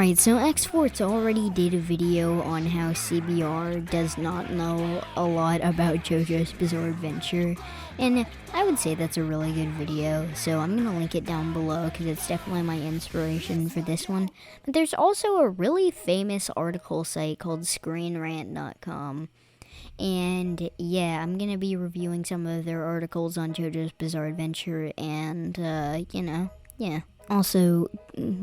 Alright, so X-Force already did a video on how CBR does not know a lot about JoJo's Bizarre Adventure, and I would say that's a really good video, so I'm gonna link it down below because it's definitely my inspiration for this one. But there's also a really famous article site called Screenrant.com, and yeah, I'm gonna be reviewing some of their articles on JoJo's Bizarre Adventure, and yeah. Also,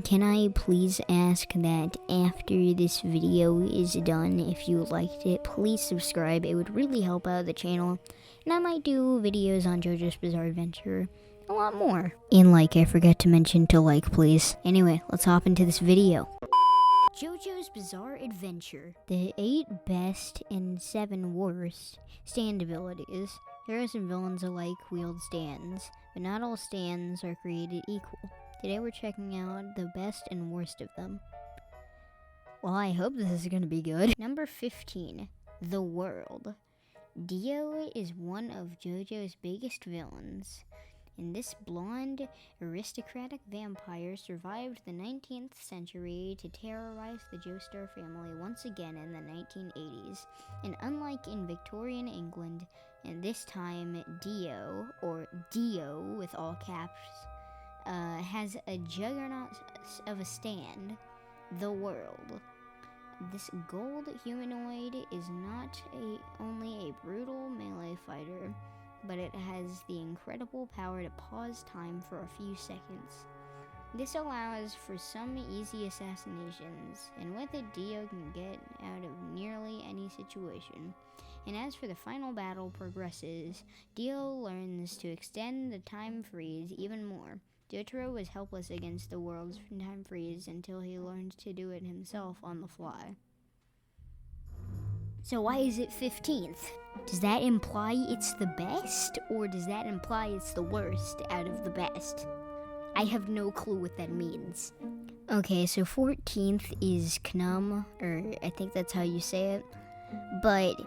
can I please ask that after this video is done, if you liked it, please subscribe. It would really help out the channel, and I might do videos on JoJo's Bizarre Adventure a lot more. And I forgot to mention to please. Anyway, let's hop into this video. JoJo's Bizarre Adventure. The 8 best and 7 worst stand abilities. Heroes and villains alike wield stands, but not all stands are created equal. Today we're checking out the best and worst of them. Well, I hope this is gonna be good. Number 15, The World. Dio is one of JoJo's biggest villains, and this blonde, aristocratic vampire survived the 19th century to terrorize the Joestar family once again in the 1980s. And unlike in Victorian England, and this time Dio, or Dio with all caps, has a juggernaut of a stand, the World. This gold humanoid is not only a brutal melee fighter, but it has the incredible power to pause time for a few seconds. This allows for some easy assassinations, and with it Dio can get out of nearly any situation. And as for the final battle progresses, Dio learns to extend the time freeze even more. Jotaro was helpless against the world's time freeze until he learned to do it himself on the fly. So why is it 15th? Does that imply it's the best, or does that imply it's the worst out of the best? I have no clue what that means. Okay, so 14th is Knum, or I think that's how you say it. But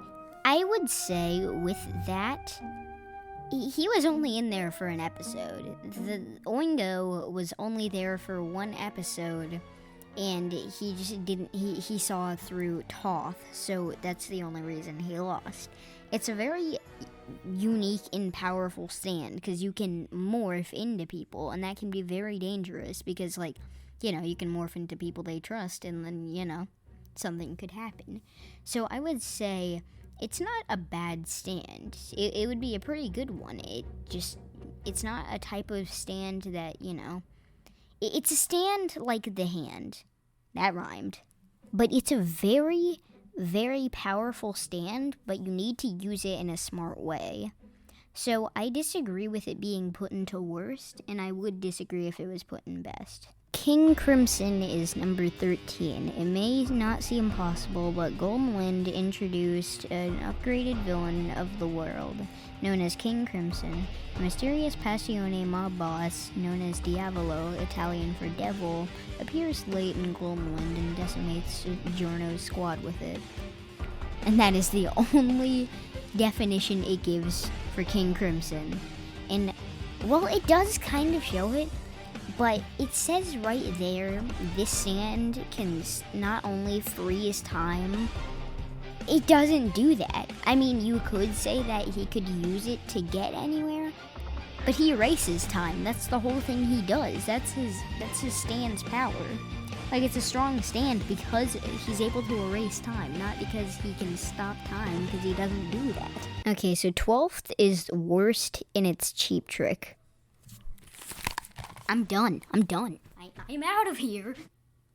I would say with that, he was only in there for an episode. The Oingo was only there for one episode, and he just didn't, he saw through Toth, so that's the only reason he lost. It's a very unique and powerful stand, because you can morph into people, and that can be very dangerous, because, you can morph into people they trust, and then, something could happen. So I would say it's not a bad stand. It would be a pretty good one. It's not a type of stand that, it's a stand like the hand. That rhymed. But it's a very, very powerful stand, but you need to use it in a smart way. So I disagree with it being put into worst, and I would disagree if it was put in best. King Crimson is number 13. It may not seem possible, but Golden Wind introduced an upgraded villain of the world, known as King Crimson. A mysterious Passione mob boss, known as Diavolo, Italian for devil, appears late in Golden Wind and decimates Giorno's squad with it. And that is the only definition it gives for King Crimson. And, well, it does kind of show it, but it says right there, this sand can not only freeze time, it doesn't do that. I mean, you could say that he could use it to get anywhere, but he erases time. That's the whole thing he does. That's his stand's power. It's a strong stand because he's able to erase time, not because he can stop time, because he doesn't do that. Okay, so 12th is worst in its cheap trick. I'm done. I'm out of here.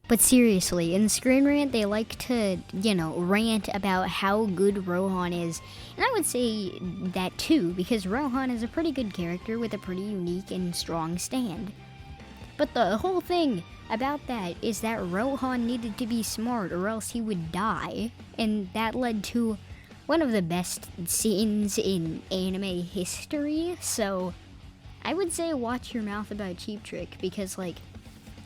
But seriously, in Screenrant, they like to, rant about how good Rohan is. And I would say that too, because Rohan is a pretty good character with a pretty unique and strong stand. But the whole thing about that is that Rohan needed to be smart or else he would die. And that led to one of the best scenes in anime history, so I would say watch your mouth about Cheap Trick, because,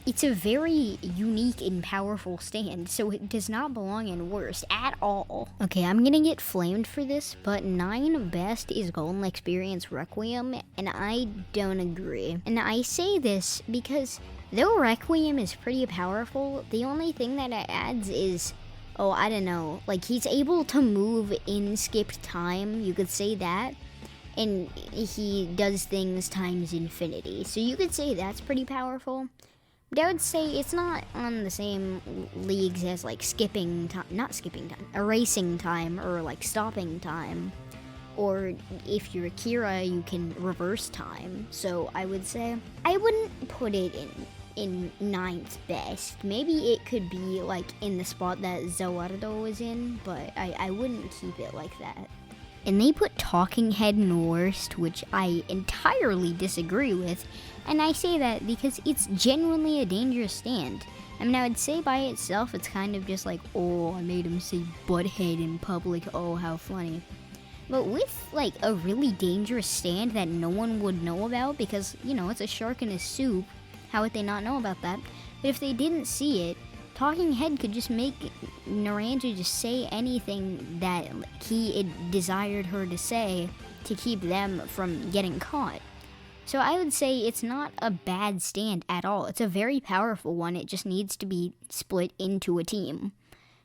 it's a very unique and powerful stand, so it does not belong in worst at all. Okay, I'm gonna get flamed for this, but 9 best is Golden Experience Requiem, and I don't agree. And I say this because Though Requiem is pretty powerful, the only thing that it adds is, oh, I don't know, like he's able to move in skipped time, you could say that, and he does things times infinity. So you could say that's pretty powerful. But I would say it's not on the same leagues as like erasing time, or like stopping time. Or if you're Kira, you can reverse time. So I would say I wouldn't put it in ninth best. Maybe it could be like in the spot that Zawardo was in, but I wouldn't keep it like that. And they put Talking Head in worst, which I entirely disagree with. And I say that because it's genuinely a dangerous stand. I mean, I would say by itself, it's kind of just like, oh, I made him say butthead in public, oh, how funny. But with, like, a really dangerous stand that no one would know about because, you know, it's a shark in a soup, how would they not know about that? But if they didn't see it, Talking Head could just make Naranja just say anything that he desired her to say to keep them from getting caught. So I would say it's not a bad stand at all. It's a very powerful one. It just needs to be split into a team.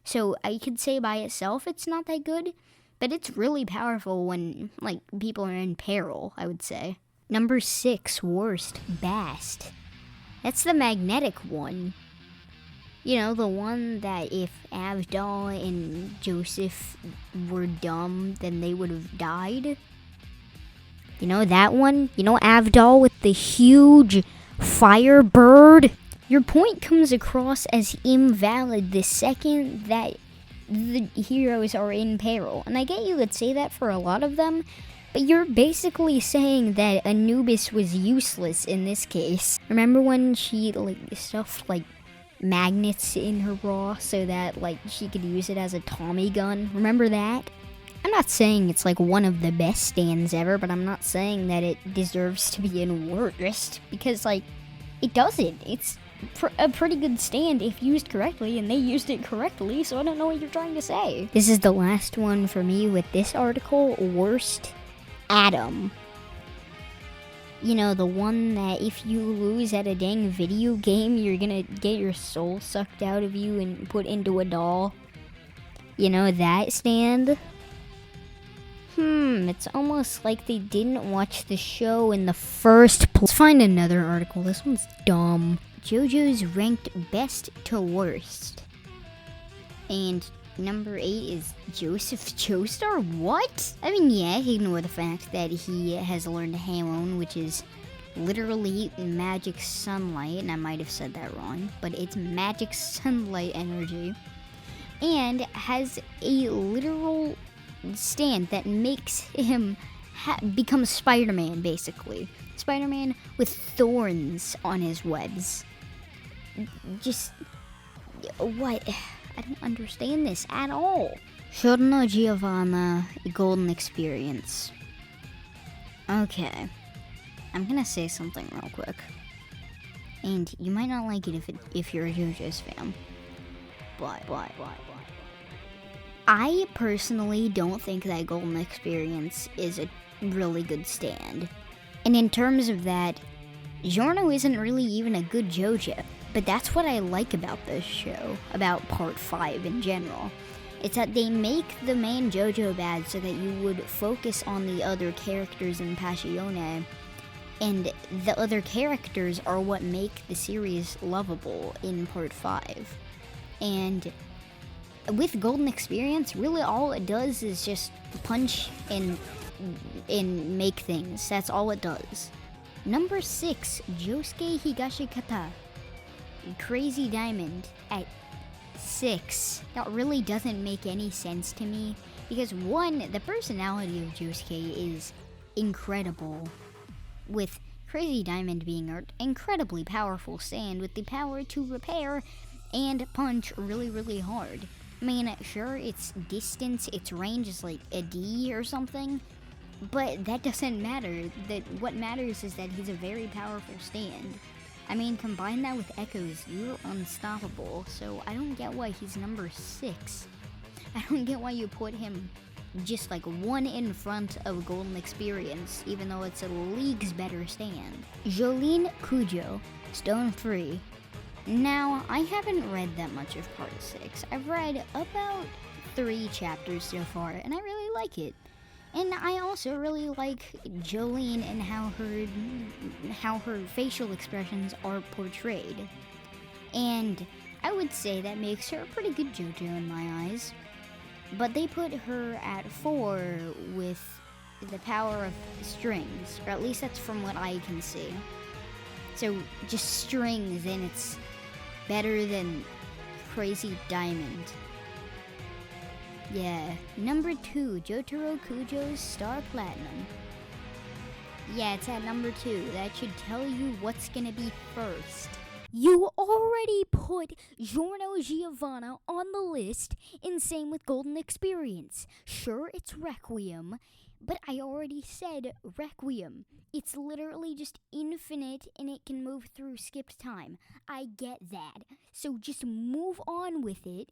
So I could say by itself it's not that good, but it's really powerful when, like, people are in peril, I would say. Number 6, worst, Bast. That's the magnetic one. You know, the one that if Avdol and Joseph were dumb, then they would have died. You know that one? You know Avdol with the huge fire bird? Your point comes across as invalid the second that the heroes are in peril. And I get you could say that for a lot of them, but you're basically saying that Anubis was useless in this case. Remember when she, like, stuffed, like, magnets in her bra so that, like, she could use it as a Tommy gun? Remember that? I'm not saying it's, like, one of the best stands ever, but I'm not saying that it deserves to be in worst, because, like, it doesn't. It's a pretty good stand if used correctly, and they used it correctly, so I don't know what you're trying to say. This is the last one for me with this article, worst Adam. You know, the one that if you lose at a dang video game, you're gonna get your soul sucked out of you and put into a doll. You know, that stand? It's almost like they didn't watch the show in the first place. Let's find another article. This one's dumb. JoJo's ranked best to worst. And number 8 is Joseph Joestar? What? I mean, yeah, ignore the fact that he has learned Hamon, which is literally magic sunlight, and I might have said that wrong, but it's magic sunlight energy, and has a literal stand that makes him become Spider-Man, basically. Spider-Man with thorns on his webs. Just, what? I don't understand this at all. Giorno Giovanna, Golden Experience. Okay. I'm gonna say something real quick. And you might not like it if you're a JoJo's fan. But. I personally don't think that Golden Experience is a really good stand. And in terms of that, Giorno isn't really even a good JoJo. But that's what I like about this show, about Part 5 in general. It's that they make the main JoJo bad so that you would focus on the other characters in Passione. And the other characters are what make the series lovable in Part 5. And with Golden Experience, really all it does is just punch and make things. That's all it does. Number 6, Josuke Higashikata. Crazy Diamond at 6. That really doesn't make any sense to me. Because 1, the personality of Josuke is incredible. With Crazy Diamond being an incredibly powerful stand with the power to repair and punch really, really hard. I mean, sure, its distance, its range is like a D or something, but that doesn't matter. What matters is that he's a very powerful stand. I mean, combine that with Echoes, you're unstoppable, so I don't get why he's number 6. I don't get why you put him just like one in front of Golden Experience, even though it's a league's better stand. Jolene Cujo, Stone Free. Now, I haven't read that much of Part 6. I've read about 3 chapters so far, and I really like it. And I also really like Jolene and how her facial expressions are portrayed. And I would say that makes her a pretty good JoJo in my eyes. But they put her at 4 with the power of strings, or at least that's from what I can see. So just strings, and it's better than Crazy Diamond. Yeah. Number 2, Jotaro Kujo's Star Platinum. Yeah, it's at number 2. That should tell you what's gonna be first. You already put Giorno Giovanna on the list, and same with Golden Experience. Sure, it's Requiem, but I already said Requiem. It's literally just infinite, and it can move through skipped time. I get that. So just move on with it,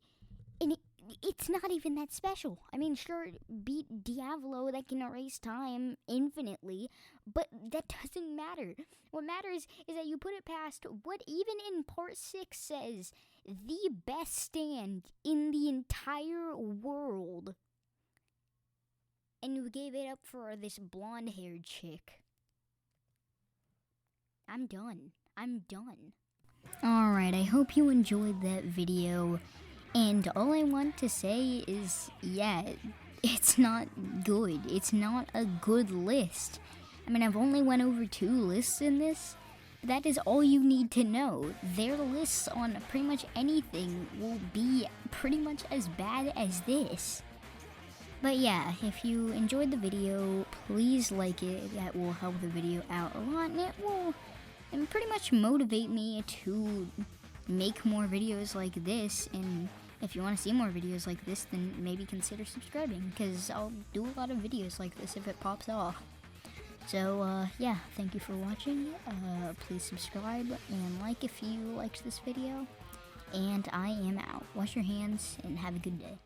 and it's not even that special. I mean, sure, beat Diavolo that can erase time infinitely, but that doesn't matter. What matters is that you put it past what even in Part 6 says, the best stand in the entire world. And you gave it up for this blonde-haired chick. I'm done. Alright, I hope you enjoyed that video. And all I want to say is, yeah, it's not good. It's not a good list. I mean, I've only went over 2 lists in this. That is all you need to know. Their lists on pretty much anything will be pretty much as bad as this. But yeah, if you enjoyed the video, please like it. That will help the video out a lot, and it will pretty much motivate me to make more videos like this. And if you want to see more videos like this, then maybe consider subscribing, because I'll do a lot of videos like this if it pops off. So yeah, thank you for watching. Please subscribe and like if you liked this video, and I am out. Wash your hands and have a good day.